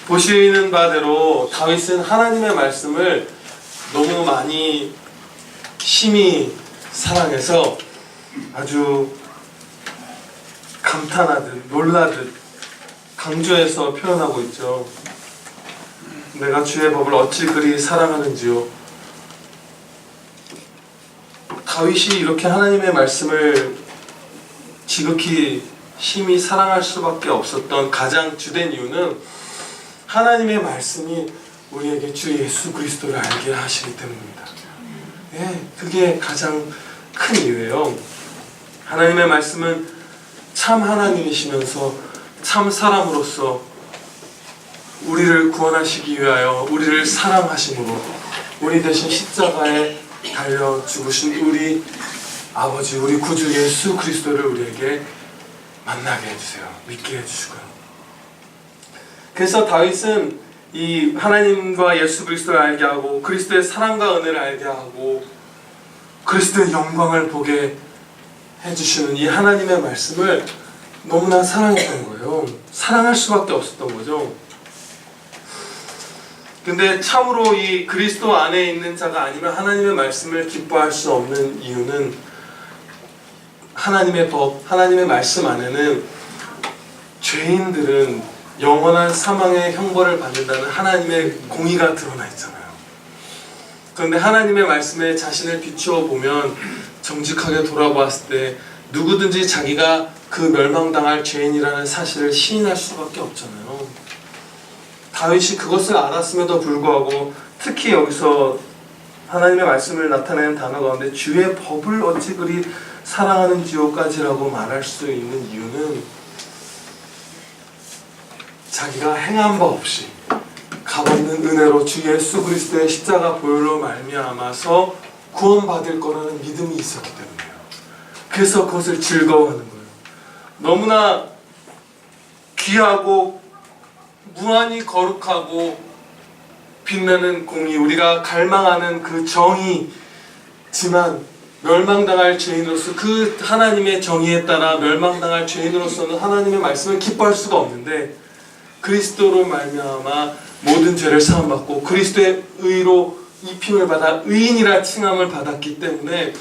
보시는 바대로 다윗은 하나님의 말씀을 너무 많이 심히 사랑해서 아주 감탄하듯 놀라듯 강조해서 표현하고 있죠. 내가 주의 법을 어찌 그리 사랑하는지요. 다윗이 이렇게 하나님의 말씀을 지극히 심히 사랑할 수밖에 없었던 가장 주된 이유는 하나님의 말씀이 우리에게 주 예수 그리스도를 알게 하시기 때문입니다. 네, 그게 가장 큰 이유예요. 하나님의 말씀은 참 하나님이시면서 참 사람으로서 우리를 구원하시기 위하여 우리를 사랑하심으로 우리 대신 십자가에 달려 죽으신 우리 아버지, 우리 구주 예수 그리스도를 우리에게 만나게 해주세요. 믿게 해주시고요. 그래서 다윗은 이 하나님과 예수 그리스도를 알게 하고 그리스도의 사랑과 은혜를 알게 하고 그리스도의 영광을 보게 해주시는 이 하나님의 말씀을 너무나 사랑했던 거예요. 사랑할 수밖에 없었던 거죠. 근데 참으로 이 그리스도 안에 있는 자가 아니면 하나님의 말씀을 기뻐할 수 없는 이유는 하나님의 법, 하나님의 말씀 안에는 죄인들은 영원한 사망의 형벌을 받는다는 하나님의 공의가 드러나 있잖아요. 그런데 하나님의 말씀에 자신을 비추어 보면 정직하게 돌아보았을 때 누구든지 자기가 그 멸망당할 죄인이라는 사실을 시인할 수밖에 없잖아요. 다윗이 그것을 알았음에도 불구하고 특히 여기서 하나님의 말씀을 나타내는 단어 가운데 주의 법을 어찌 그리 사랑하는지요까지라고 말할 수 있는 이유는 자기가 행한 바 없이 값없는 은혜로 주 예수 그리스도의 십자가 보혈로 말미암아서 구원받을 거라는 믿음이 있었기 때문이에요. 그래서 그것을 즐거워하는 거예요. 너무나 귀하고 무한히 거룩하고 빛나는 공의, 우리가 갈망하는 그 정의지만 멸망당할 죄인으로서 그 하나님의 정의에 따라 멸망당할 죄인으로서는 하나님의 말씀을 기뻐할 수가 없는데 그리스도로 말미암아 모든 죄를 사함받고 그리스도의 의로 입힘을 받아 의인이라 칭함을 받았기 때문에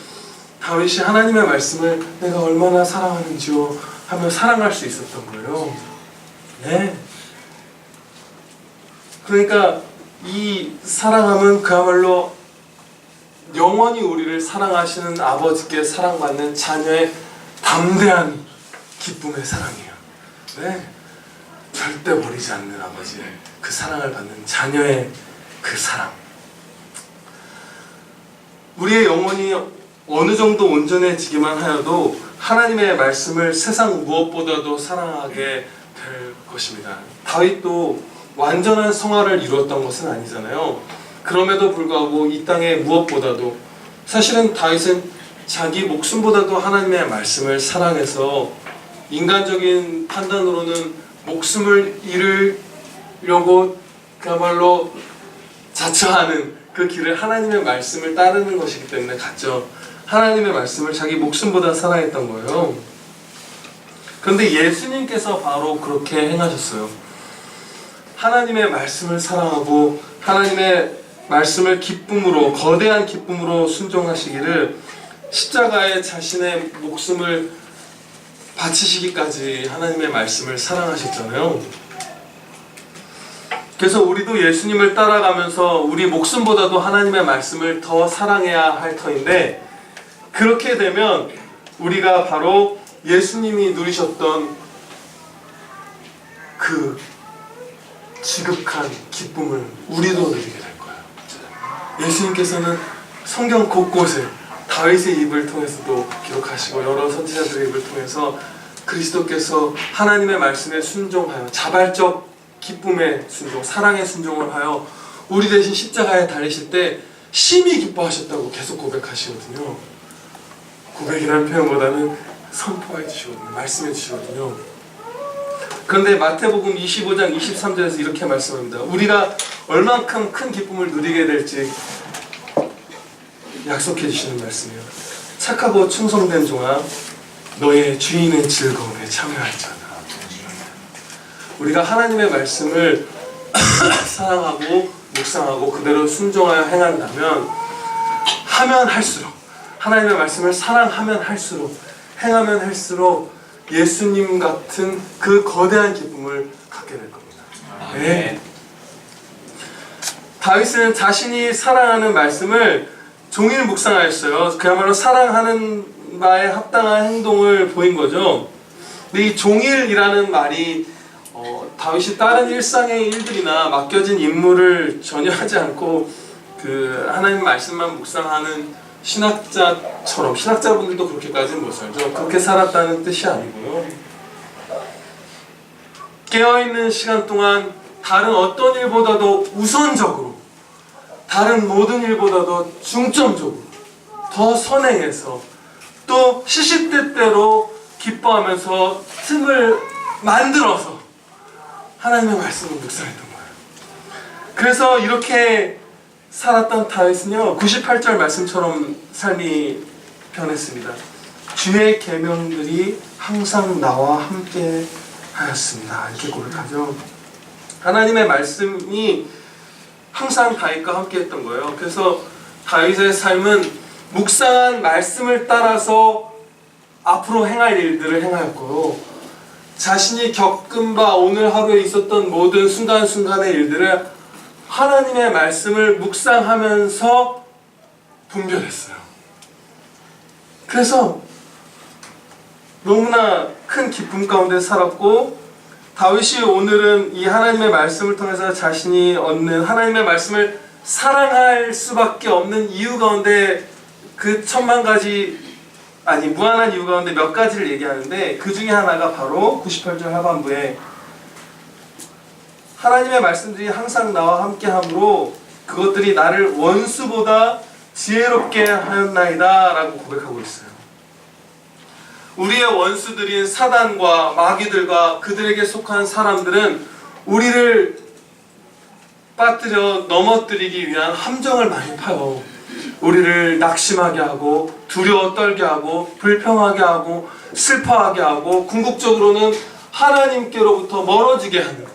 다윗이 하나님의 말씀을 내가 얼마나 사랑하는지요 하며 사랑할 수 있었던 거예요. 네. 그러니까 이 사랑함은 그야말로 영원히 우리를 사랑하시는 아버지께 사랑받는 자녀의 담대한 기쁨의 사랑이에요. 네. 절대 버리지 않는 아버지의 그 사랑을 받는 자녀의 그 사랑. 우리의 영혼이 어느 정도 온전해지기만 하여도 하나님의 말씀을 세상 무엇보다도 사랑하게 될 것입니다. 다윗도 완전한 성화를 이루었던 것은 아니잖아요. 그럼에도 불구하고 이 땅에 무엇보다도 사실은 다윗은 자기 목숨보다도 하나님의 말씀을 사랑해서 인간적인 판단으로는 목숨을 잃으려고 그야말로 자처하는 그 길을 하나님의 말씀을 따르는 것이기 때문에 갔죠. 하나님의 말씀을 자기 목숨보다 사랑했던 거예요. 그런데 예수님께서 바로 그렇게 행하셨어요. 하나님의 말씀을 사랑하고 하나님의 말씀을 기쁨으로, 거대한 기쁨으로 순종하시기를 십자가에 자신의 목숨을 바치시기까지 하나님의 말씀을 사랑하셨잖아요. 그래서 우리도 예수님을 따라가면서 우리 목숨보다도 하나님의 말씀을 더 사랑해야 할 터인데 그렇게 되면 우리가 바로 예수님이 누리셨던 그 지극한 기쁨을 우리도 누리게 될 거예요. 예수님께서는 성경 곳곳에 다윗의 입을 통해서도 기록하시고 여러 선지자들의 입을 통해서 그리스도께서 하나님의 말씀에 순종하여 자발적 기쁨의 순종, 사랑의 순종을 하여 우리 대신 십자가에 달리실 때 심히 기뻐하셨다고 계속 고백하시거든요. 고백이라는 표현보다는 선포해 주시거든요. 말씀해 주시거든요. 그런데 마태복음 25장 23절에서 이렇게 말씀합니다. 우리가 얼만큼 큰 기쁨을 누리게 될지 약속해 주시는 말씀이에요. 착하고 충성된 종아, 너의 주인의 즐거움에 참여할지어다. 우리가 하나님의 말씀을 사랑하고 묵상하고 그대로 순종하여 행한다면 하면 할수록 하나님의 말씀을 사랑하면 할수록 행하면 할수록 예수님 같은 그 거대한 기쁨을 갖게 될 겁니다. 네. 다윗은 자신이 사랑하는 말씀을 종일 묵상하였어요. 그야말로 사랑하는 바에 합당한 행동을 보인 거죠. 근데 이 종일이라는 말이 다윗이 다른 일상의 일들이나 맡겨진 임무를 전혀 하지 않고 그 하나님 말씀만 묵상하는 신학자처럼, 신학자분들도 그렇게까지는 못 살죠. 그렇게 살았다는 뜻이 아니고요. 깨어있는 시간 동안 다른 어떤 일보다도 우선적으로, 다른 모든 일보다도 중점적으로 더 선행해서 또 시시때때로 기뻐하면서 틈을 만들어서 하나님의 말씀을 묵상했던 거예요. 그래서 이렇게 살았던 다윗은요 98절 말씀처럼 삶이 변했습니다. 주의 계명들이 항상 나와 함께 하였습니다. 이렇게 고백하죠. 하나님의 말씀이 항상 다윗과 함께 했던 거예요. 그래서 다윗의 삶은 묵상한 말씀을 따라서 앞으로 행할 일들을 행하였고요. 자신이 겪은 바 오늘 하루에 있었던 모든 순간순간의 일들을 하나님의 말씀을 묵상하면서 분별했어요. 그래서 너무나 큰 기쁨 가운데 살았고, 다윗이 오늘은 이 하나님의 말씀을 통해서 자신이 얻는 하나님의 말씀을 사랑할 수밖에 없는 이유 가운데 그 천만 가지, 아니 무한한 이유 가운데 몇 가지를 얘기하는데, 그 중에 하나가 바로 98절 하반부에 하나님의 말씀들이 항상 나와 함께 함으로 그것들이 나를 원수보다 지혜롭게 하였나이다 라고 고백하고 있어요. 우리의 원수들인 사단과 마귀들과 그들에게 속한 사람들은 우리를 빠뜨려 넘어뜨리기 위한 함정을 많이 파요. 우리를 낙심하게 하고 두려워 떨게 하고 불평하게 하고 슬퍼하게 하고 궁극적으로는 하나님께로부터 멀어지게 하는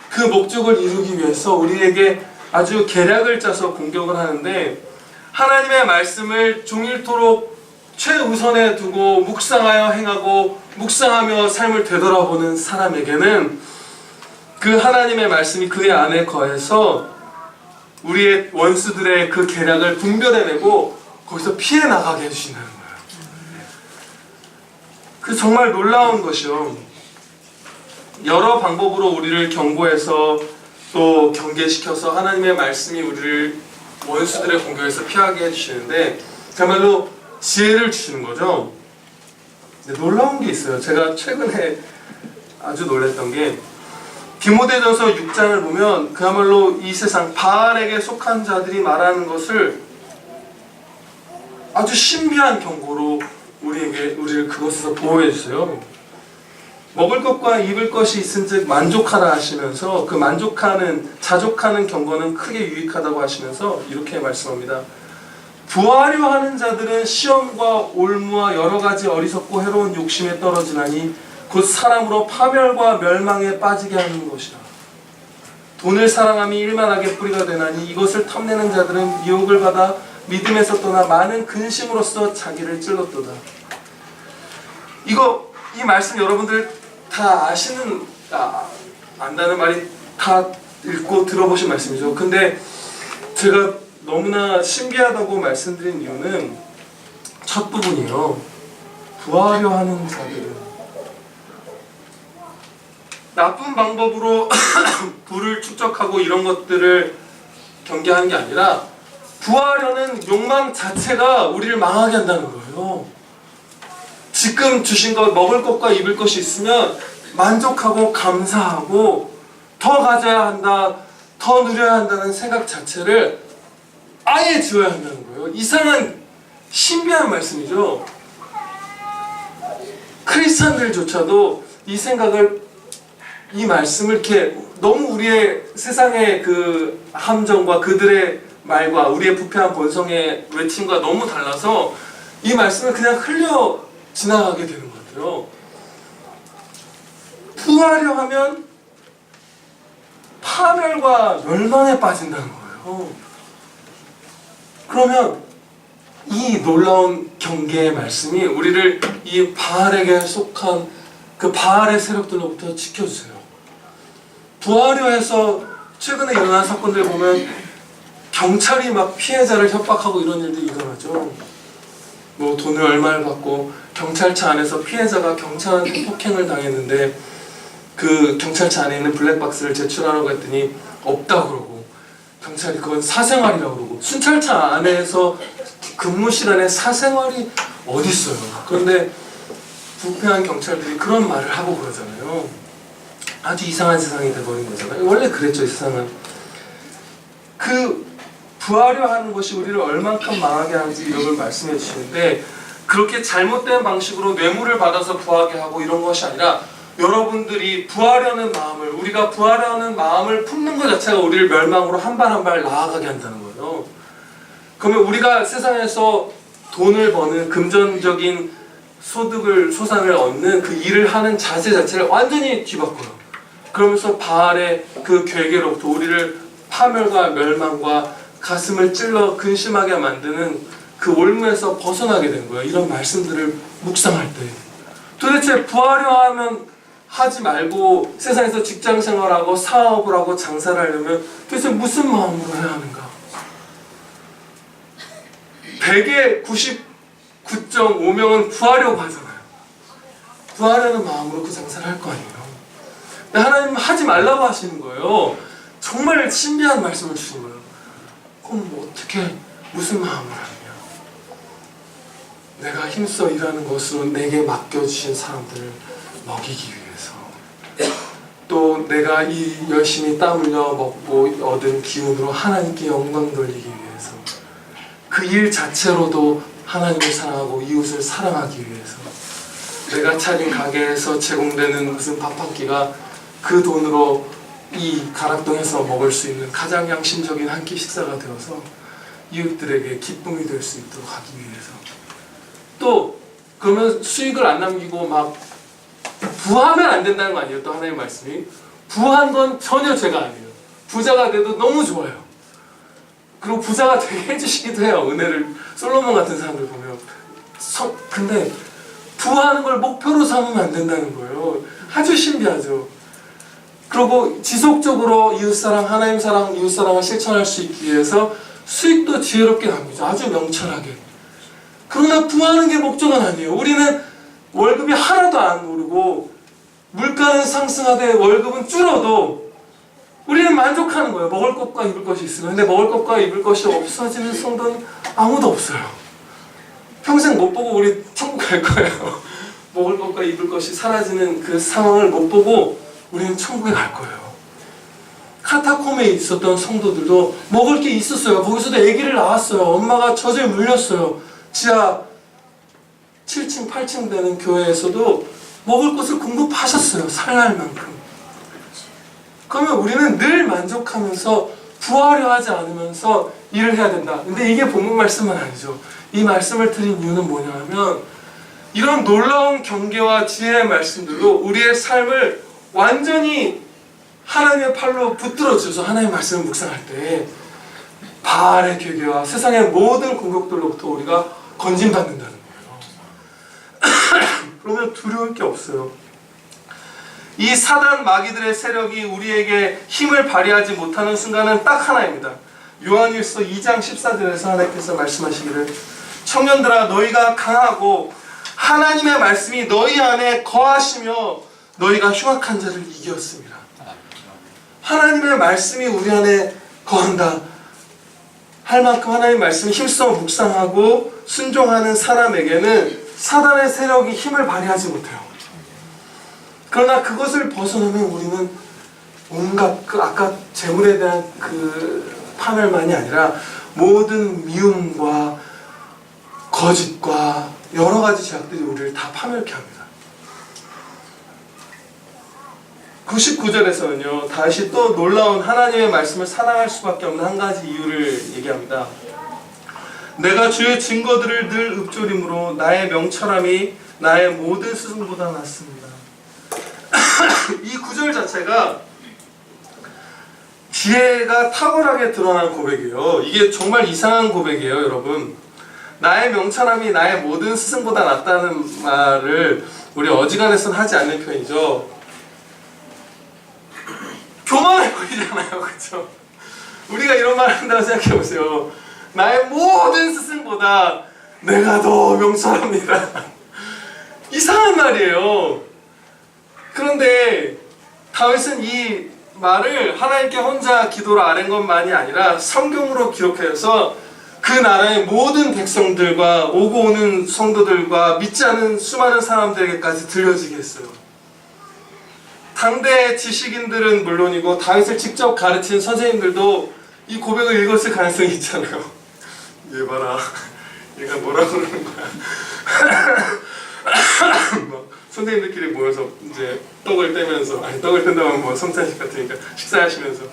그 목적을 이루기 위해서 우리에게 아주 계략을 짜서 공격을 하는데, 하나님의 말씀을 종일토록 최우선에 두고 묵상하여 행하고 묵상하며 삶을 되돌아보는 사람에게는 그 하나님의 말씀이 그의 안에 거해서 우리의 원수들의 그 계략을 분별해내고 거기서 피해 나가게 해주신다는 거예요. 그 정말 놀라운 것이요. 여러 방법으로 우리를 경고해서 또 경계시켜서 하나님의 말씀이 우리를 원수들의 공격에서 피하게 해주시는데 그야말로 지혜를 주시는 거죠. 근데 놀라운 게 있어요. 제가 최근에 아주 놀랐던 게 디모데전서 6장을 보면 그야말로 이 세상 바알에게 속한 자들이 말하는 것을 아주 신비한 경고로 우리를 그것에서 보호해 주세요. 먹을 것과 입을 것이 있은즉 만족하라 하시면서 그 자족하는 경고는 크게 유익하다고 하시면서 이렇게 말씀합니다. 부하려 하는 자들은 시험과 올무와 여러 가지 어리석고 해로운 욕심에 떨어지나니 곧 사람으로 파멸과 멸망에 빠지게 하는 것이라. 돈을 사랑함이 일만하게 뿌리가 되나니 이것을 탐내는 자들은 유혹을 받아 믿음에서 떠나 많은 근심으로써 자기를 찔렀도다. 이 말씀 여러분들 다 안다는 말이 다 읽고 들어보신 말씀이죠. 근데 제가 너무나 신기하다고 말씀드린 이유는 첫 부분이요. 부하려 하는 자들은 나쁜 방법으로 부를 축적하고 이런 것들을 경계하는 게 아니라 부하려는 욕망 자체가 우리를 망하게 한다는 거예요. 지금 주신 것, 먹을 것과 입을 것이 있으면 만족하고 감사하고 더 가져야 한다, 더 누려야 한다는 생각 자체를 아예 지워야 한다는 거예요. 이상한 신비한 말씀이죠. 크리스찬들조차도 이 말씀을 이렇게 너무 우리의 세상의 그 함정과 그들의 말과 우리의 부패한 본성의 외침과 너무 달라서 이 말씀을 그냥 흘려 지나가게 되는 것 같아요. 부하려 하면 파멸 파멸과 멸망에 빠진다는 거예요. 그러면 이 놀라운 경계의 말씀이 우리를 이 바알에게 속한 그 바알의 세력들로부터 지켜주세요. 부하려해서 최근에 일어난 사건들 보면 경찰이 막 피해자를 협박하고 이런 일들이 일어나죠. 뭐 돈을 얼마를 받고 경찰차 안에서 피해자가 경찰한테 폭행을 당했는데 그 경찰차 안에 있는 블랙박스를 제출하라고 했더니 없다고 그러고 경찰이 그건 사생활이라고 그러고 순찰차 안에서 근무 시간에 사생활이 어딨어요. 그런데 부패한 경찰들이 그런 말을 하고 그러잖아요. 아주 이상한 세상이 돼버린 거잖아요. 원래 그랬죠, 이 세상은. 그 부하려 하는 것이 우리를 얼만큼 망하게 하는지 이런 걸 말씀해 주시는데 그렇게 잘못된 방식으로 뇌물을 받아서 부하게 하고 이런 것이 아니라 여러분들이 부하려는 마음을, 우리가 부하려는 마음을 품는 것 자체가 우리를 멸망으로 한 발 한 발 나아가게 한다는 거예요. 그러면 우리가 세상에서 돈을 버는 금전적인 소산을 얻는 그 일을 하는 자세 자체를 완전히 뒤바꿔요. 그러면서 바알의 그 괴계로부터 우리를 파멸과 멸망과 가슴을 찔러 근심하게 만드는 그 올무에서 벗어나게 된 거예요. 이런 말씀들을 묵상할 때 도대체 부하려 하면 하지 말고 세상에서 직장 생활하고 사업을 하고 장사를 하려면 도대체 무슨 마음으로 해야 하는가? 100의 99.5명은 부하려고 하잖아요. 부하려는 마음으로 그 장사를 할 거 아니에요. 근데 하나님은 하지 말라고 하시는 거예요. 정말 신비한 말씀을 주신 거예요. 그럼 뭐 어떻게 무슨 마음을 하느냐? 내가 힘써 일하는 것으로 내게 맡겨주신 사람들을 먹이기 위해서, 또 내가 이 열심히 땀 흘려 먹고 얻은 기운으로 하나님께 영광 돌리기 위해서, 그 일 자체로도 하나님을 사랑하고 이웃을 사랑하기 위해서, 내가 차린 가게에서 제공되는 무슨 밥 한 끼가 그 돈으로 이 가락동에서 먹을 수 있는 가장 양심적인 한 끼 식사가 되어서 이웃들에게 기쁨이 될 수 있도록 하기 위해서, 또 그러면 수익을 안 남기고 막 부하면 안 된다는 거 아니에요? 또 하나님의 말씀이 부한 건 전혀 죄가 아니에요. 부자가 돼도 너무 좋아요. 그리고 부자가 되게 해주시기도 해요. 은혜를. 솔로몬 같은 사람들 보면 근데 부하는 걸 목표로 삼으면 안 된다는 거예요. 아주 신비하죠. 그리고 지속적으로 이웃사랑, 하나님 사랑, 이웃사랑을 실천할 수 있기 위해서 수익도 지혜롭게 남기죠. 아주 명철하게. 그러나 부하는 게 목적은 아니에요. 우리는 월급이 하나도 안 오르고 물가는 상승하되 월급은 줄어도 우리는 만족하는 거예요. 먹을 것과 입을 것이 있으면. 근데 먹을 것과 입을 것이 없어지는 성도는 아무도 없어요. 평생 못 보고 우리 천국 갈 거예요. 먹을 것과 입을 것이 사라지는 그 상황을 못 보고 우리는 천국에 갈 거예요. 카타콤에 있었던 성도들도 먹을 게 있었어요. 거기서도 아기를 낳았어요. 엄마가 젖을 물렸어요. 지하 7층, 8층 되는 교회에서도 먹을 것을 공급하셨어요. 살날 만큼. 그러면 우리는 늘 만족하면서 부하려 하지 않으면서 일을 해야 된다. 근데 이게 본문 말씀은 아니죠. 이 말씀을 드린 이유는 뭐냐 하면 이런 놀라운 경계와 지혜의 말씀들로 우리의 삶을 완전히 하나님의 팔로 붙들어주셔서 하나님의 말씀을 묵상할 때 바알의 괴계와 세상의 모든 공격들로부터 우리가 건진받는다는 거예요. 그러면 두려울 게 없어요. 이 사단 마귀들의 세력이 우리에게 힘을 발휘하지 못하는 순간은 딱 하나입니다. 요한일서 2장 14절에서 하나님께서 말씀하시기를 청년들아 너희가 강하고 하나님의 말씀이 너희 안에 거하시며 너희가 흉악한 자를 이겼습니다. 하나님의 말씀이 우리 안에 거한다 할 만큼 하나님의 말씀을 힘써 묵상하고 순종하는 사람에게는 사단의 세력이 힘을 발휘하지 못해요. 그러나 그것을 벗어나면 우리는 온갖 아까 재물에 대한 그 파멸만이 아니라 모든 미움과 거짓과 여러 가지 죄악들이 우리를 다 파멸케 합니다. 99절에서는요 다시 또 놀라운 하나님의 말씀을 사랑할 수밖에 없는 한 가지 이유를 얘기합니다. 내가 주의 증거들을 늘 읊조림으로 나의 명철함이 나의 모든 스승보다 낫습니다. 이 구절 자체가 지혜가 탁월하게 드러난 고백이에요. 이게 정말 이상한 고백이에요, 여러분. 나의 명철함이 나의 모든 스승보다 낫다는 말을 우리 어지간해서는 하지 않는 편이죠. 교만해 보이잖아요, 그렇죠? 우리가 이런 말을 한다고 생각해 보세요. 나의 모든 스승보다 내가 더 명철합니다. 이상한 말이에요. 그런데 다윗은 이 말을 하나님께 혼자 기도로 아는 것만이 아니라 성경으로 기록해서 그 나라의 모든 백성들과 오고 오는 성도들과 믿지 않은 수많은 사람들에게까지 들려지게 했어요. 당대 지식인들은 물론이고 다윗을 직접 가르친 선생님들도 이 고백을 읽었을 가능성이 있잖아요. 얘 봐라, 얘가 뭐라 그러는 거야. 선생님들끼리 모여서 이제 떡을 떼면서, 아니 떡을 뗀다면 뭐 성찬식 같으니까 식사하시면서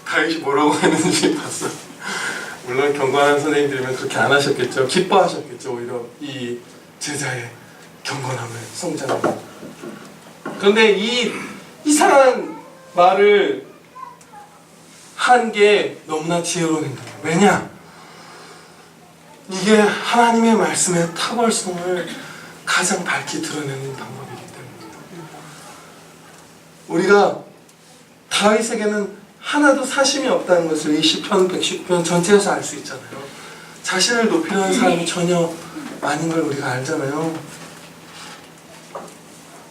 다윗이 뭐라고 했는지 봤어. 물론 경건한 선생님들이면 그렇게 안 하셨겠죠. 기뻐하셨겠죠. 오히려 이 제자의 경건함을, 성장을. 그런데 이 이상한 말을 한 게 너무나 지혜로운 행동이에요. 왜냐? 이게 하나님의 말씀의 탁월성을 가장 밝히 드러내는 방법이기 때문입니다. 우리가 다윗에게는 하나도 사심이 없다는 것을 이 시편 119편 전체에서 알 수 있잖아요. 자신을 높이려는 사람이 전혀 아닌 걸 우리가 알잖아요.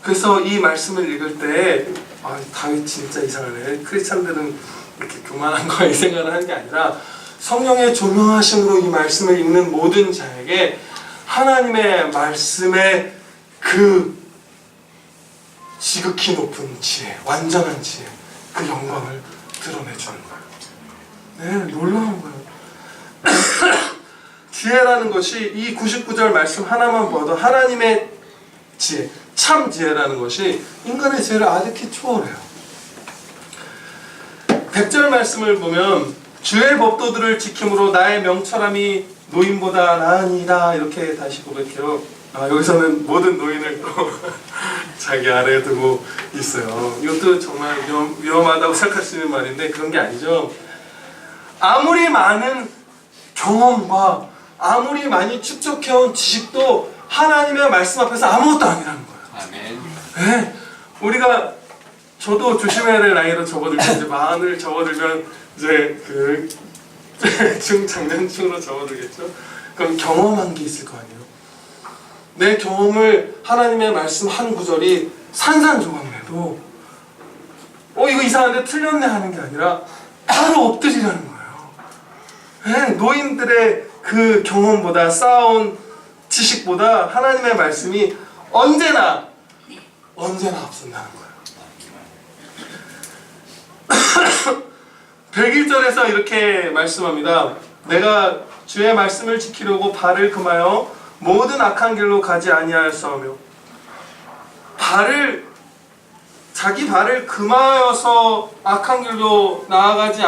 그래서 이 말씀을 읽을 때 다윗 진짜 이상하네. 크리스찬들은 이렇게 교만한 거 이 생각을 하는 게 아니라 성령의 조명하심으로 이 말씀을 읽는 모든 자에게 하나님의 말씀의 그 지극히 높은 지혜, 완전한 지혜, 그 영광을 드러내주는 거예요. 네, 놀라운 거예요. 지혜라는 것이 이 99절 말씀 하나만 봐도 하나님의 지혜, 참 지혜라는 것이 인간의 지혜를 아득히 초월해요. 100절 말씀을 보면 주의 법도들을 지킴으로 나의 명철함이 노인보다 나으니이다, 이렇게 다시 고백해요. 여기서는 모든 노인을 또 자기 아래에 두고 있어요. 이것도 정말 위험하다고 생각할 수 있는 말인데 그런 게 아니죠. 아무리 많은 경험과 아무리 많이 축적해온 지식도 하나님의 말씀 앞에서 아무것도 아니라는 거예요. 아멘. 네, 우리가 저도 조심해야 될 나이로 접어들고 이제 마흔을 접어들면 이제 그 중장년층으로 접어들겠죠. 그럼 경험한 게 있을 거 아니에요. 내 경험을 하나님의 말씀 한 구절이 산산조각내도 이거 이상한데 틀렸네 하는 게 아니라 바로 엎드리라는 거예요. 네, 노인들의 그 경험보다 쌓아온 지식보다 하나님의 말씀이 언제나 앞선다는 거예요. 101절에서 이렇게 말씀합니다. 내가 주의 말씀을 지키려고 발을 금하여 모든 악한 길로 가지 아니하였사오며, 자기 발을 금하여서 악한 길로 나아가지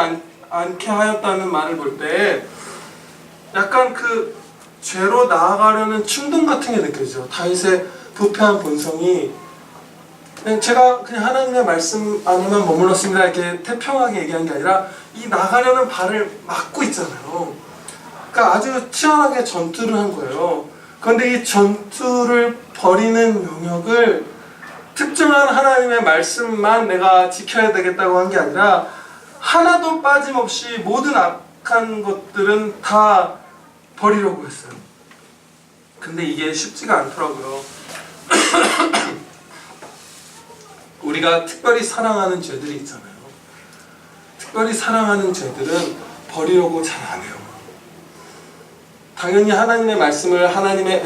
않게 하였다는 말을 볼 때 약간 그 죄로 나아가려는 충동 같은 게 느껴지죠. 다윗의 부패한 본성이 제가 그냥 하나님의 말씀 안에만 머물렀습니다 이렇게 태평하게 얘기한 게 아니라 이 나가려는 발을 막고 있잖아요. 그러니까 아주 치열하게 전투를 한 거예요. 그런데 이 전투를 벌이는 영역을 특정한 하나님의 말씀만 내가 지켜야 되겠다고 한 게 아니라 하나도 빠짐없이 모든 악한 것들은 다 버리려고 했어요. 근데 이게 쉽지가 않더라고요. 우리가 특별히 사랑하는 죄들이 있잖아요. 특별히 사랑하는 죄들은 버리려고 잘 안 해요. 당연히 하나님의 말씀을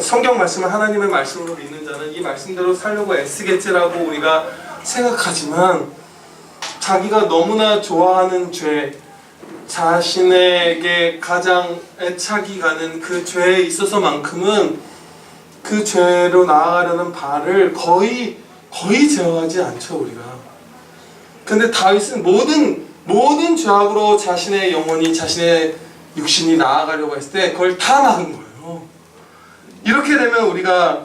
성경 말씀을 하나님의 말씀으로 믿는 자는 이 말씀대로 살려고 애쓰겠지라고 우리가 생각하지만 자기가 너무나 좋아하는 죄, 자신에게 가장 애착이 가는 그 죄에 있어서만큼은 그 죄로 나아가려는 발을 거의 제어하지 않죠, 우리가. 근데 다윗은 모든 죄악으로 자신의 영혼이, 자신의 육신이 나아가려고 했을 때 그걸 다 막은 거예요. 이렇게 되면 우리가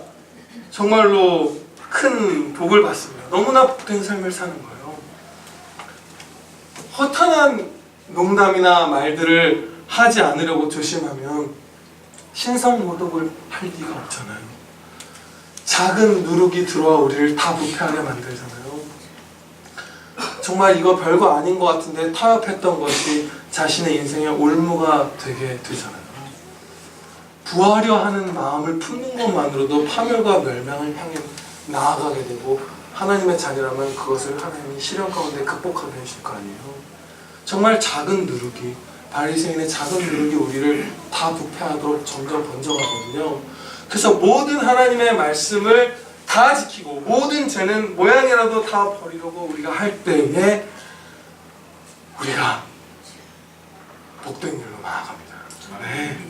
정말로 큰 복을 받습니다. 너무나 복된 삶을 사는 거예요. 허탄한 농담이나 말들을 하지 않으려고 조심하면 신성모독을 할 리가 없잖아요. 작은 누룩이 들어와 우리를 다 부패하게 만들잖아요. 정말 이거 별거 아닌 것 같은데 타협했던 것이 자신의 인생의 올무가 되게 되잖아요. 부하려 하는 마음을 품는 것만으로도 파멸과 멸망을 향해 나아가게 되고, 하나님의 자녀라면 그것을 하나님이 시련 가운데 극복하게 해주실 거 아니에요. 정말 작은 누룩이, 바리새인의 작은 누룩이 우리를 다 부패하도록 점점 번져가거든요. 그래서 모든 하나님의 말씀을 다 지키고 모든 죄는 모양이라도 다 버리려고 우리가 할 때에 우리가 복된 길로 나아갑니다. 네.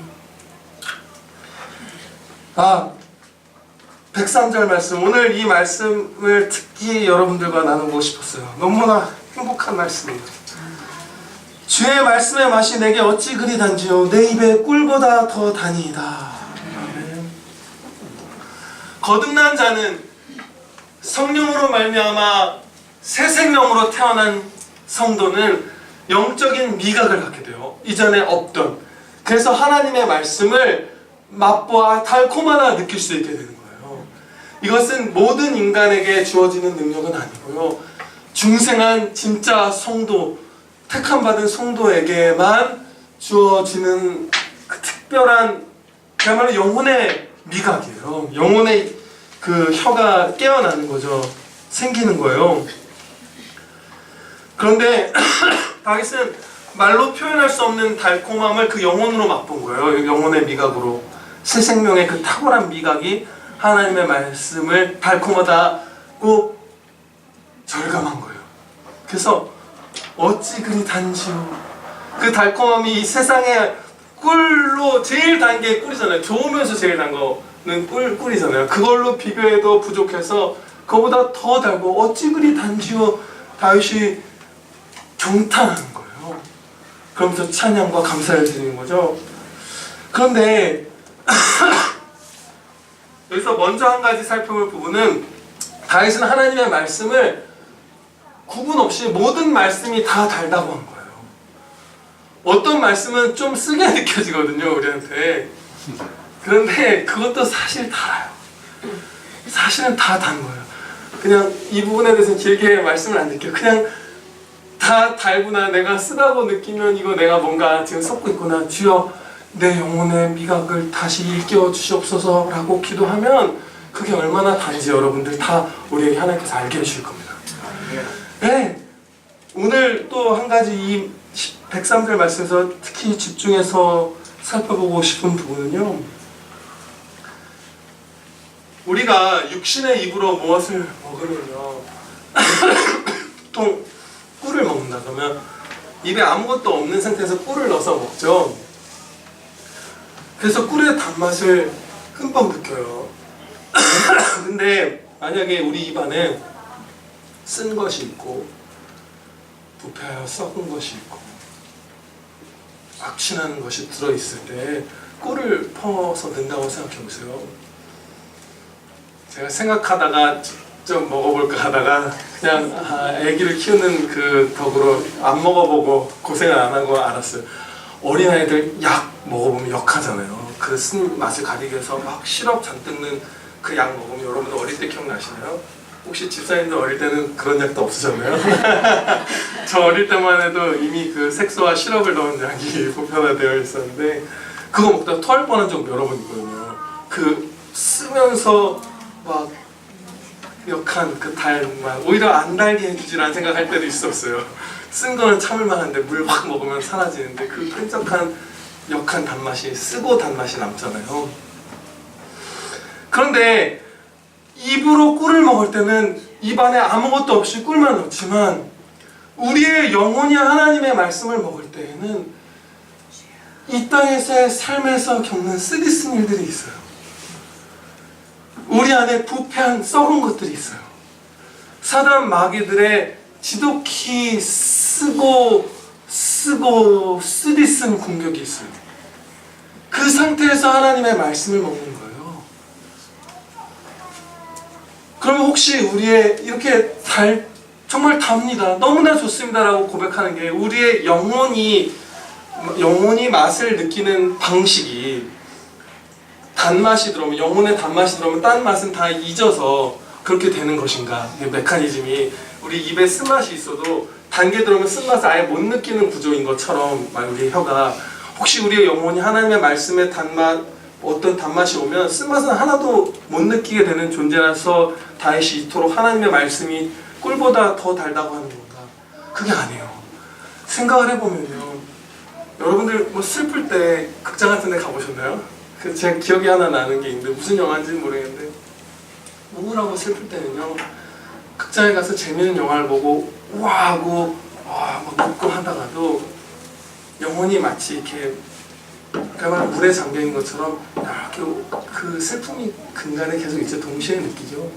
103절 말씀, 오늘 이 말씀을 특히 여러분들과 나누고 싶었어요. 너무나 행복한 말씀이에요. 주의 말씀의 맛이 내게 어찌 그리 단지요, 내 입에 꿀보다 더 다니이다. 거듭난 자는 성령으로 말미암아 새 생명으로 태어난 성도는 영적인 미각을 갖게 돼요. 이전에 없던. 그래서 하나님의 말씀을 맛보아 달콤하다 느낄 수 있게 되는 거예요. 이것은 모든 인간에게 주어지는 능력은 아니고요, 중생한 진짜 성도, 택함받은 성도에게만 주어지는 그 특별한, 그야말로 영혼의 미각이에요. 영혼의 그 혀가 깨어나는 거죠. 생기는 거예요. 그런데 다윗은 말로 표현할 수 없는 달콤함을 그 영혼으로 맛본 거예요. 영혼의 미각으로. 새 생명의 그 탁월한 미각이 하나님의 말씀을 달콤하다고 절감한 거예요. 그래서 어찌 그리 단지요. 그 달콤함이 이 세상에 꿀로 제일 단 게 꿀이잖아요. 좋으면서 제일 단 거는 꿀이잖아요. 그걸로 비교해도 부족해서 그거보다 더 달고 어찌 그리 단지요. 다윗이 경탄하는 거예요. 그러면서 찬양과 감사를 드리는 거죠. 그런데 여기서 먼저 한 가지 살펴볼 부분은, 다윗은 하나님의 말씀을 구분 없이 모든 말씀이 다 달다고 한 거예요. 어떤 말씀은 좀 쓰게 느껴지거든요, 우리한테. 그런데 그것도 사실 달아요. 사실은 다 단 거예요. 그냥 이 부분에 대해서는 길게 말씀을 안 드릴게요. 그냥 다 달구나, 내가 쓰다고 느끼면 이거 내가 뭔가 지금 섞고 있구나, 주여 내 영혼의 미각을 다시 일깨워 주시옵소서 라고 기도하면 그게 얼마나 단지 여러분들 다 우리에게 하나님께서 알게 해주실 겁니다. 네. 오늘 또 한 가지 이 103절 말씀에서 특히 집중해서 살펴보고 싶은 부분은요, 우리가 육신의 입으로 무엇을 먹으면요 보통 꿀을 먹는다 그러면 입에 아무것도 없는 상태에서 꿀을 넣어서 먹죠. 그래서 꿀의 단맛을 흠뻑 느껴요. 근데 만약에 우리 입안에 쓴 것이 있고 부패하여 썩은 것이 있고 악취나는 것이 들어있을 때 꿀을 퍼서 넣는다고 생각해보세요. 제가 생각하다가 좀 먹어볼까 하다가 그냥 아기를 키우는 그 덕으로 안 먹어보고 고생을 안 하고 알았어요. 어린아이들 약 먹어보면 역하잖아요. 그 쓴 맛을 가리기 위해서 막 시럽 잔뜩 넣은 그 약 먹으면, 여러분들 어릴 때 기억나시나요? 혹시 집사님들 어릴 때는 그런 약도 없으셨나요? 저 어릴 때만 해도 이미 그 색소와 시럽을 넣은 약이 보편화되어 있었는데 그거 먹다가 토할 뻔한 적 여러 번 있거든요. 그 쓰면서 막 역한 그 달맛, 오히려 안 달게 해주지라는 생각할 때도 있었어요. 쓴 거는 참을 만한데 물 확 먹으면 사라지는데 그 끈적한 역한 단맛이, 쓰고 단맛이 남잖아요. 그런데 입으로 꿀을 먹을 때는 입안에 아무것도 없이 꿀만 넣지만, 우리의 영혼이 하나님의 말씀을 먹을 때에는 이 땅에서의 삶에서 겪는 쓰디쓴 일들이 있어요. 우리 안에 부패한 썩은 것들이 있어요. 사단 마귀들의 지독히 쓰고 쓰디쓴 공격이 있어요. 그 상태에서 하나님의 말씀을 먹는 거예요. 그러면 혹시 우리의 이렇게 정말 답니다. 너무나 좋습니다라고 고백하는 게 우리의 영혼이 맛을 느끼는 방식이 단맛이 들어오면 영혼의 단맛이 들어오면 딴 맛은 다 잊어서 그렇게 되는 것인가? 이 메커니즘이 우리 입에 쓴맛이 있어도 단 게 들어오면 쓴맛을 아예 못 느끼는 구조인 것처럼 우리의 혀가 혹시 우리의 영혼이 하나님의 말씀의 단맛 어떤 단맛이 오면 쓴맛은 하나도 못 느끼게 되는 존재라서 다윗이 이토록 하나님의 말씀이 꿀보다 더 달다고 하는 건가? 그게 아니에요. 생각을 해보면요, 여러분들 뭐 슬플 때 극장 같은 데 가보셨나요? 제 기억이 하나 나는 게 있는데 무슨 영화인지는 모르겠는데 우울하고 슬플 때는요 극장에 가서 재밌는 영화를 보고 우와 하고 막 웃고 하다가도 영혼이 마치 이렇게 그야말로 물에 잠겨있는 것처럼 이렇게 그 슬픔이 근간에 계속 이제 동시에 느끼죠.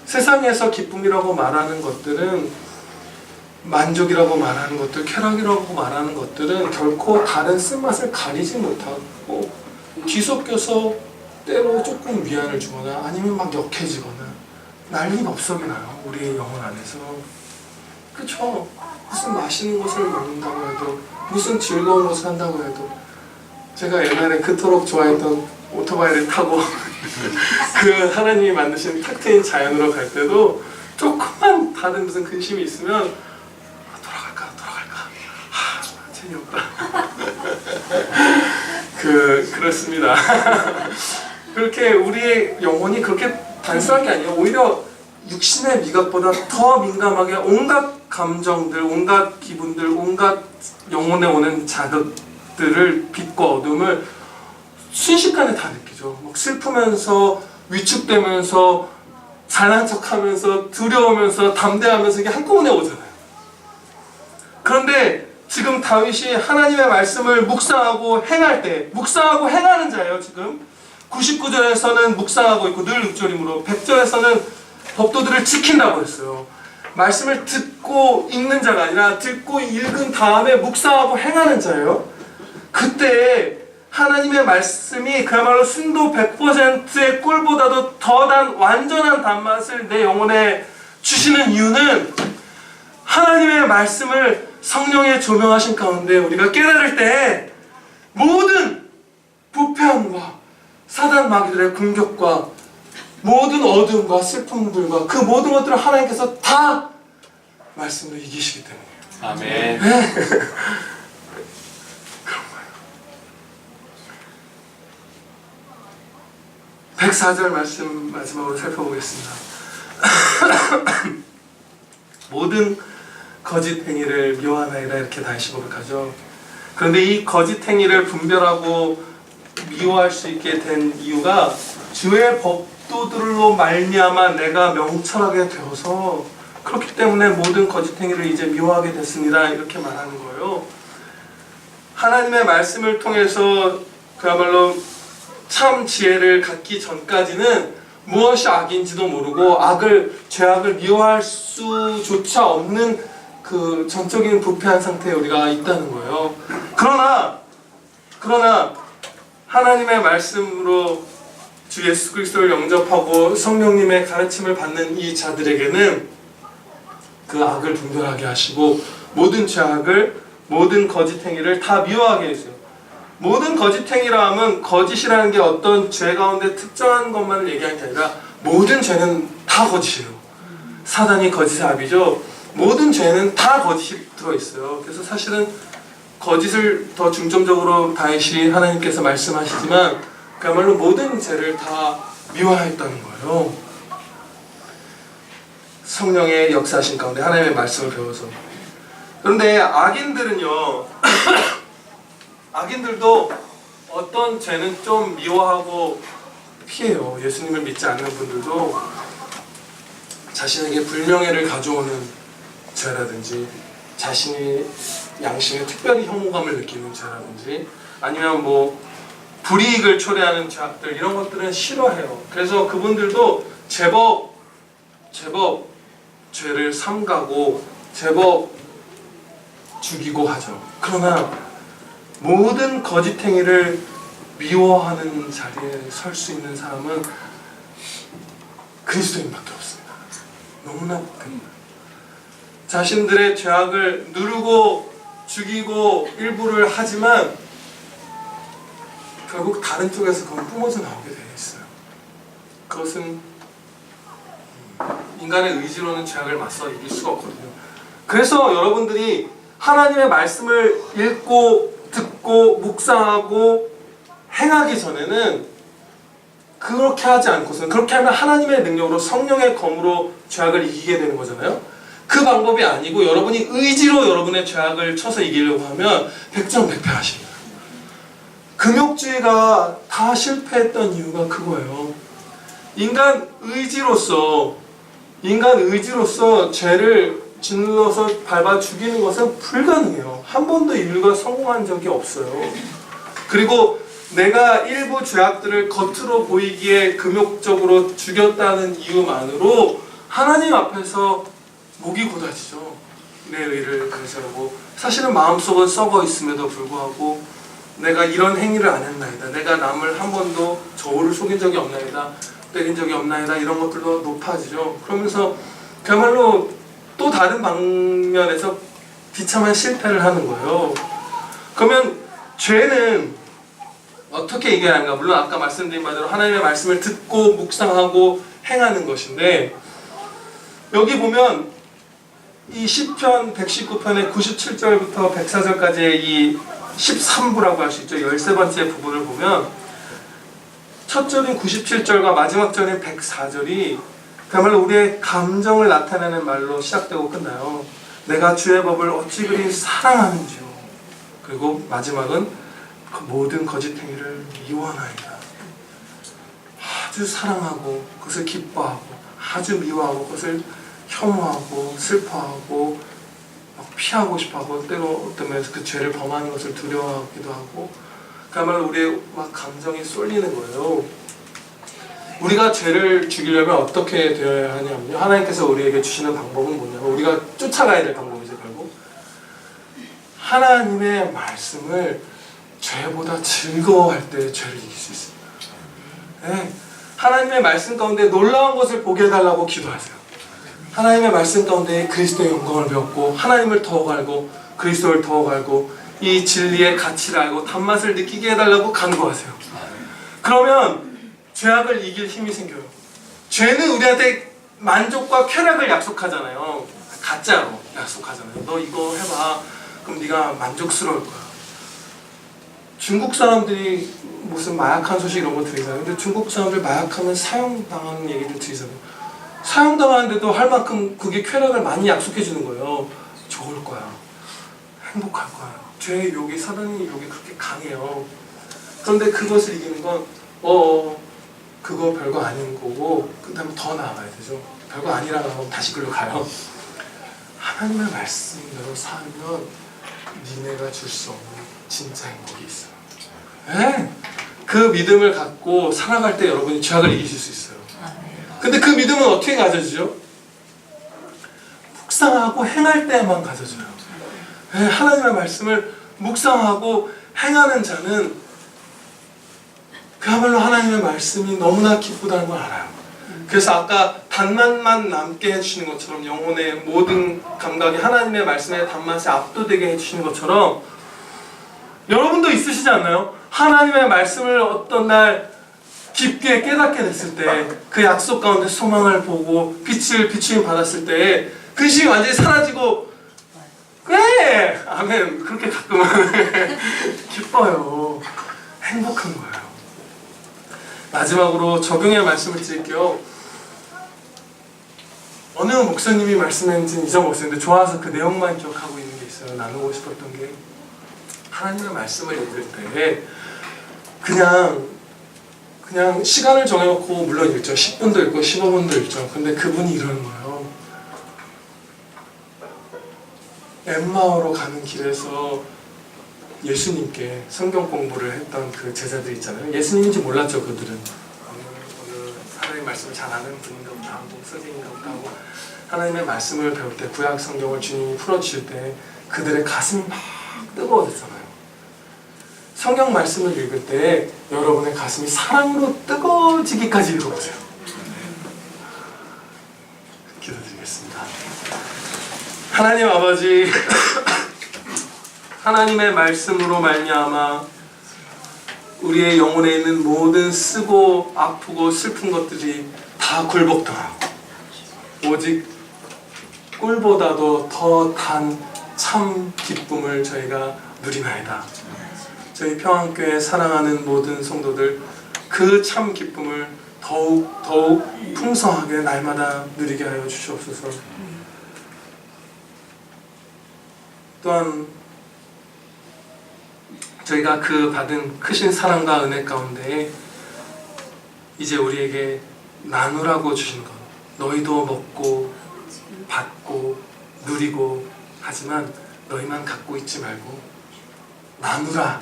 세상에서 기쁨이라고 말하는 것들은 만족이라고 말하는 것들, 쾌락이라고 말하는 것들은 결코 다른 쓴맛을 가리지 못하고 뒤섞여서 때로 조금 위안을 주거나 아니면 막 역해지거나 난리법석이 나요. 우리의 영혼 안에서. 그쵸? 무슨 맛있는 것을 먹는다고 해도 무슨 즐거운 것을 한다고 해도 제가 옛날에 그토록 좋아했던 오토바이를 타고 그 하나님이 만드신 탁 트인 자연으로 갈 때도 조금만 다른 무슨 근심이 있으면 돌아갈까 재미없다. 그렇습니다. 그렇게 우리의 영혼이 그렇게 단순한 게 아니에요. 오히려 육신의 미각보다 더 민감하게 온갖 감정들, 온갖 기분들, 온갖 영혼에 오는 자극들을 빛과 어둠을 순식간에 다 느끼죠. 막 슬프면서 위축되면서 잘난 척하면서 두려우면서 담대하면서 이게 한꺼번에 오잖아요. 그런데 지금 다윗이 하나님의 말씀을 묵상하고 행할 때 묵상하고 행하는 자예요. 지금 99절에서는 묵상하고 있고 늘 읊조림으로 100절에서는 법도들을 지킨다고 했어요. 말씀을 듣고 읽는 자가 아니라 듣고 읽은 다음에 묵상하고 행하는 자예요. 그때 하나님의 말씀이 그야말로 순도 100%의 꿀보다도 더 단 완전한 단맛을 내 영혼에 주시는 이유는 하나님의 말씀을 성령의 조명하신 가운데 우리가 깨달을 때 모든 부패함과 사단 마귀들의 공격과 모든 어둠과 슬픔들과 그 모든 것들을 하나님께서 다 말씀으로 이기시기 때문이에요. 아멘. 네. 그런 거예요. 104절 말씀 마지막으로 살펴보겠습니다. 모든 거짓 행위를 미워하나이다 이렇게 다시 고백하죠. 그런데 이 거짓 행위를 분별하고 미워할 수 있게 된 이유가 주의 법도들로 말미암아 내가 명철하게 되어서 그렇기 때문에 모든 거짓 행위를 이제 미워하게 됐습니다 이렇게 말하는 거예요. 하나님의 말씀을 통해서 그야말로 참 지혜를 갖기 전까지는 무엇이 악인지도 모르고 죄악을 미워할 수조차 없는 그 전적인 부패한 상태에 우리가 있다는 거예요. 그러나 하나님의 말씀으로 주 예수 그리스도를 영접하고 성령님의 가르침을 받는 이 자들에게는 그 악을 분별하게 하시고 모든 죄악을 모든 거짓 행위를 다 미워하게 해주세요. 모든 거짓 행위라 하면 거짓이라는 게 어떤 죄 가운데 특정한 것만을 얘기하는 게 아니라 모든 죄는 다 거짓이에요. 사단이 거짓의 아비죠. 모든 죄는 다 거짓이 들어있어요. 그래서 사실은 거짓을 더 중점적으로 다윗이 하나님께서 말씀하시지만 그야말로 모든 죄를 다 미워했다는 거예요. 성령의 역사하신 가운데 하나님의 말씀을 배워서. 그런데 악인들은요 악인들도 어떤 죄는 좀 미워하고 피해요. 예수님을 믿지 않는 분들도 자신에게 불명예를 가져오는 죄라든지 자신이 양심에 특별히 혐오감을 느끼는 죄라든지 아니면 뭐 불이익을 초래하는 죄악들 이런 것들은 싫어해요. 그래서 그분들도 제법 죄를 삼가고 제법 죽이고 하죠. 그러나 모든 거짓 행위를 미워하는 자리에 설 수 있는 사람은 그리스도인밖에 없습니다. 너무나 복합니다. 자신들의 죄악을 누르고 죽이고 일부를 하지만 결국 다른 쪽에서 그건 뿜어져 나오게 되어 있어요. 그것은 인간의 의지로는 죄악을 맞서 이길 수가 없거든요. 그래서 여러분들이 하나님의 말씀을 읽고 듣고 묵상하고 행하기 전에는 그렇게 하지 않고서는, 그렇게 하면 하나님의 능력으로 성령의 검으로 죄악을 이기게 되는 거잖아요. 그 방법이 아니고 여러분이 의지로 여러분의 죄악을 쳐서 이기려고 하면 백전백패하십니다. 금욕주의가 다 실패했던 이유가 그거예요. 인간 의지로서 죄를 짓눌러서 밟아 죽이는 것은 불가능해요. 한 번도 인류가 성공한 적이 없어요. 그리고 내가 일부 죄악들을 겉으로 보이기에 금욕적으로 죽였다는 이유만으로 하나님 앞에서 목이 곧아지죠. 내 의를 그래서하고, 사실은 마음속은 썩어 있음에도 불구하고 내가 이런 행위를 안 했나이다, 내가 남을 한 번도 저울을 속인 적이 없나이다, 때린 적이 없나이다, 이런 것들도 높아지죠. 그러면서 그야말로 또 다른 방면에서 비참한 실패를 하는 거예요. 그러면 죄는 어떻게 이겨야 하는가? 물론 아까 말씀드린 바대로 하나님의 말씀을 듣고 묵상하고 행하는 것인데, 여기 보면 이 시편 119편의 97절부터 104절까지의 이 13부라고 할 수 있죠. 13번째 부분을 보면 첫 절인 97절과 마지막 절인 104절이 그야말로 우리의 감정을 나타내는 말로 시작되고 끝나요. 내가 주의 법을 어찌 그리 사랑하는지요. 그리고 마지막은 그 모든 거짓 행위를 미워하나이다. 아주 사랑하고 그것을 기뻐하고 아주 미워하고 그것을 혐오하고 슬퍼하고 막 피하고 싶어하고, 때로 어떤 면에서 그 죄를 범하는 것을 두려워하기도 하고, 그야말로 우리의 막 감정이 쏠리는 거예요. 우리가 죄를 죽이려면 어떻게 되어야 하냐면요, 하나님께서 우리에게 주시는 방법은 뭐냐면, 우리가 쫓아가야 될 방법이죠. 결국 하나님의 말씀을 죄보다 즐거워할 때 죄를 이길 수 있습니다. 네. 하나님의 말씀 가운데 놀라운 것을 보게 해달라고 기도하세요. 하나님의 말씀 가운데 그리스도의 영광을 배웠고, 하나님을 더욱 알고 그리스도를 더욱 알고 이 진리의 가치를 알고 단맛을 느끼게 해달라고 간구하세요. 그러면 죄악을 이길 힘이 생겨요. 죄는 우리한테 만족과 쾌락을 약속하잖아요. 가짜로 약속하잖아요. 너 이거 해봐, 그럼 네가 만족스러울 거야. 중국 사람들이 무슨 마약한 소식 이런 거 들으잖아요. 근데 중국 사람들 마약하면 사형당하는 얘기들 들으잖아요. 사형당하는데도 할 만큼 그게 쾌락을 많이 약속해 주는 거예요. 좋을 거야, 행복할 거야. 죄의 욕이, 사단의 욕이 그렇게 강해요. 그런데 그것을 이기는 건 그거 별거 아닌 거고, 그 다음에 더 나아가야 되죠. 별거 아니라고 하면 다시 글로 가요. 하나님의 말씀대로 살면 니네가 줄 수 없는 진짜 행복이 있어요. 네? 그 믿음을 갖고 살아갈 때 여러분이 죄악을 이기실 수 있어요. 근데 그 믿음은 어떻게 가져지죠? 묵상하고 행할 때만 가져져요. 네, 하나님의 말씀을 묵상하고 행하는 자는 그야말로 하나님의 말씀이 너무나 기쁘다는 걸 알아요. 그래서 아까 단맛만 남게 해주시는 것처럼, 영혼의 모든 감각이 하나님의 말씀의 단맛에 압도되게 해주시는 것처럼, 여러분도 있으시지 않나요? 하나님의 말씀을 어떤 날 깊게 깨닫게 됐을 때, 그 약속 가운데 소망을 보고 빛을 비추임 받았을 때 그 시이 완전히 사라지고, 네! 아멘. 그렇게 가끔은 기뻐요. 행복한 거예요. 마지막으로 적용의 말씀을 드릴게요. 어느 목사님이 말씀했는지는 잊어먹었는데 좋아서 그 내용만 기억하고 있는 게 있어요. 나누고 싶었던 게, 하나님의 말씀을 읽을 때 그냥 시간을 정해놓고, 물론 읽죠. 10분도 읽고 15분도 읽죠. 근데 그분이 이러는 거예요. 엠마오로 가는 길에서 예수님께 성경 공부를 했던 그 제자들 있잖아요. 예수님인지 몰랐죠. 그들은 어느 하나님의 말씀을 잘 아는 분인가 보다 하고, 선생님인가 보다 하고, 하나님의 말씀을 배울 때, 구약 성경을 주님이 풀어주실 때 그들의 가슴이 막 뜨거워졌잖아요. 성경 말씀을 읽을 때 여러분의 가슴이 사랑으로 뜨거워지기까지 읽어보세요. 기도드리겠습니다. 하나님 아버지, 하나님의 말씀으로 말미암아 우리의 영혼에 있는 모든 쓰고 아프고 슬픈 것들이 다 굴복당하고 오직 꿀보다도 더 단 참 기쁨을 저희가 누리나이다. 저희 평안교회 사랑하는 모든 성도들 그 참 기쁨을 더욱 풍성하게 날마다 누리게 하여 주시옵소서. 또한 저희가 그 받은 크신 사랑과 은혜 가운데 이제 우리에게 나누라고 주신 것, 너희도 먹고 받고 누리고 하지만 너희만 갖고 있지 말고 나누라,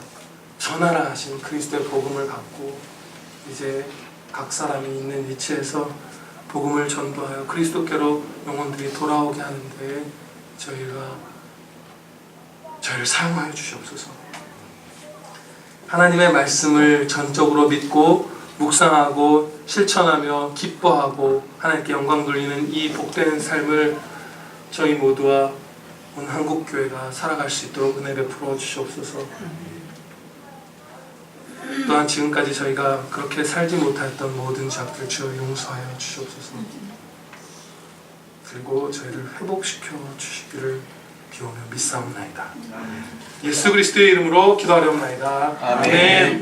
전하라 하신 그리스도의 복음을 갖고 이제 각 사람이 있는 위치에서 복음을 전도하여 그리스도께로 영혼들이 돌아오게 하는데 저희를 사용하여 주시옵소서. 하나님의 말씀을 전적으로 믿고 묵상하고 실천하며 기뻐하고 하나님께 영광 돌리는 이 복되는 삶을 저희 모두와 온 한국교회가 살아갈 수 있도록 은혜 베풀어 주시옵소서. 또한 지금까지 저희가 그렇게 살지 못했던 모든 죄악들 주여 용서하여 주시옵소서. 그리고 저희를 회복시켜 주시기를 비오며 믿사옵나이다. 예수 그리스도의 이름으로 기도하려옵나이다. 아멘.